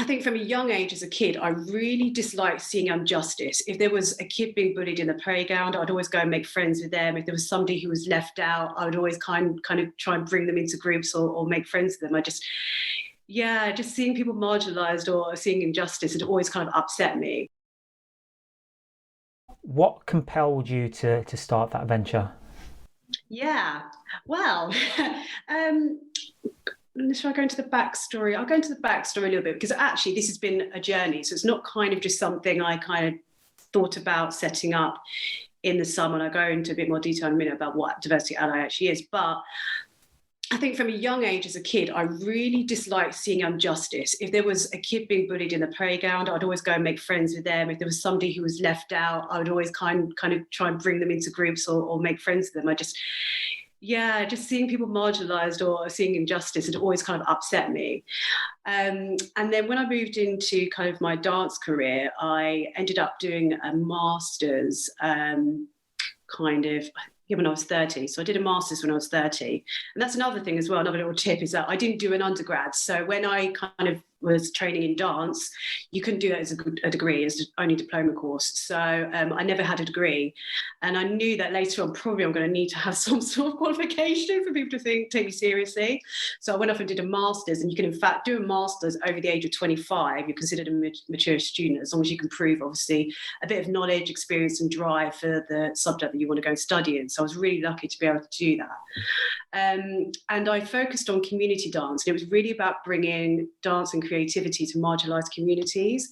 think from a young age as a kid, I really disliked seeing injustice. If there was a kid being bullied in the playground, I'd always go and make friends with them. If there was somebody who was left out, I would always kind of try and bring them into groups or make friends with them. Just seeing people marginalised or seeing injustice had always kind of upset me. What compelled you to start that venture? Yeah, well, shall I go into the backstory? I'll go into the backstory a little bit because actually this has been a journey. So it's not kind of just something I kind of thought about setting up in the summer. And I'll go into a bit more detail in a minute about what Diversity Ally actually is. But I think from a young age as a kid, I really disliked seeing injustice. If there was a kid being bullied in the playground, I'd always go and make friends with them. If there was somebody who was left out, I would always kind of try and bring them into groups or make friends with them. Just seeing people marginalised or seeing injustice had always kind of upset me. And then when I moved into kind of my dance career, I ended up doing a master's when I was 30. So I did a master's when I was 30. And that's another thing as well, another little tip is that I didn't do an undergrad. So when I kind of was training in dance, you couldn't do that as a degree, as only diploma course. So I never had a degree. And I knew that later on, probably I'm going to need to have some sort of qualification for people to take me seriously. So I went off and did a master's, and you can in fact do a master's over the age of 25. You're considered a mature student, as long as you can prove, obviously, a bit of knowledge, experience and drive for the subject that you want to go and study in. So I was really lucky to be able to do that. And I focused on community dance. And it was really about bringing dance and creativity to marginalised communities,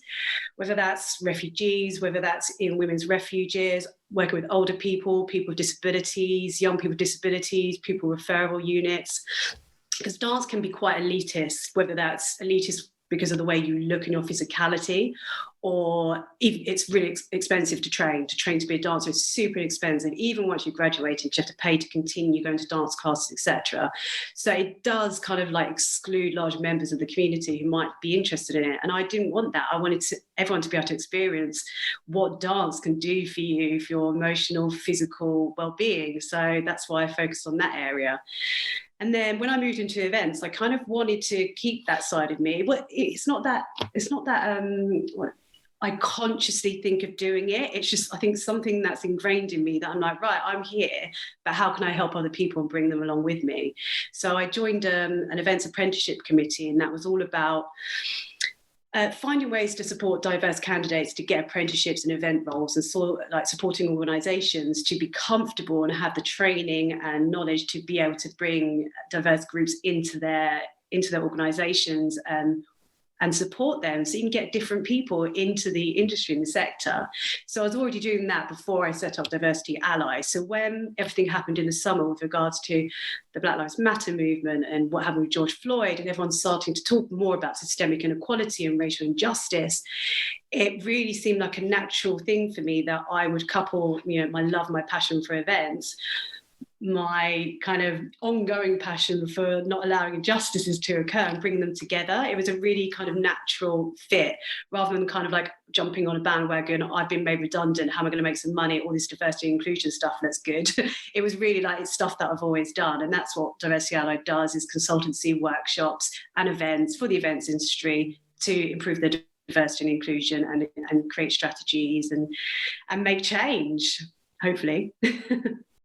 whether that's refugees, whether that's in women's refuges, working with older people, people with disabilities, young people with disabilities, people referral units. Because dance can be quite elitist, whether that's elitist because of the way you look and your physicality, or it's really expensive to train. To be a dancer is super expensive. Even once you graduated, you have to pay to continue going to dance classes, etc. So it does kind of like exclude large members of the community who might be interested in it. And I didn't want that. I wanted everyone to be able to experience what dance can do for you, for your emotional, physical well-being. So that's why I focused on that area. And then when I moved into events, I kind of wanted to keep that side of me. But it's not that I consciously think of doing it. It's just, I think, something that's ingrained in me that I'm like, right, I'm here, but how can I help other people and bring them along with me? So I joined an events apprenticeship committee, and that was all about finding ways to support diverse candidates to get apprenticeships and event roles, and supporting organisations to be comfortable and have the training and knowledge to be able to bring diverse groups into their organisations and support them, so you can get different people into the industry and the sector. So I was already doing that before I set up Diversity Ally. So when everything happened in the summer with regards to the Black Lives Matter movement and what happened with George Floyd, and everyone's starting to talk more about systemic inequality and racial injustice, it really seemed like a natural thing for me that I would couple, my love, my passion for events, my kind of ongoing passion for not allowing injustices to occur and bringing them together. It was a really kind of natural fit, rather than kind of like jumping on a bandwagon. I've been made redundant. How am I going to make some money? All this diversity and inclusion stuff, that's good. It was really like, it's stuff that I've always done. And that's what Diversity Ally does, is consultancy, workshops and events for the events industry to improve their diversity and inclusion and create strategies and make change, hopefully.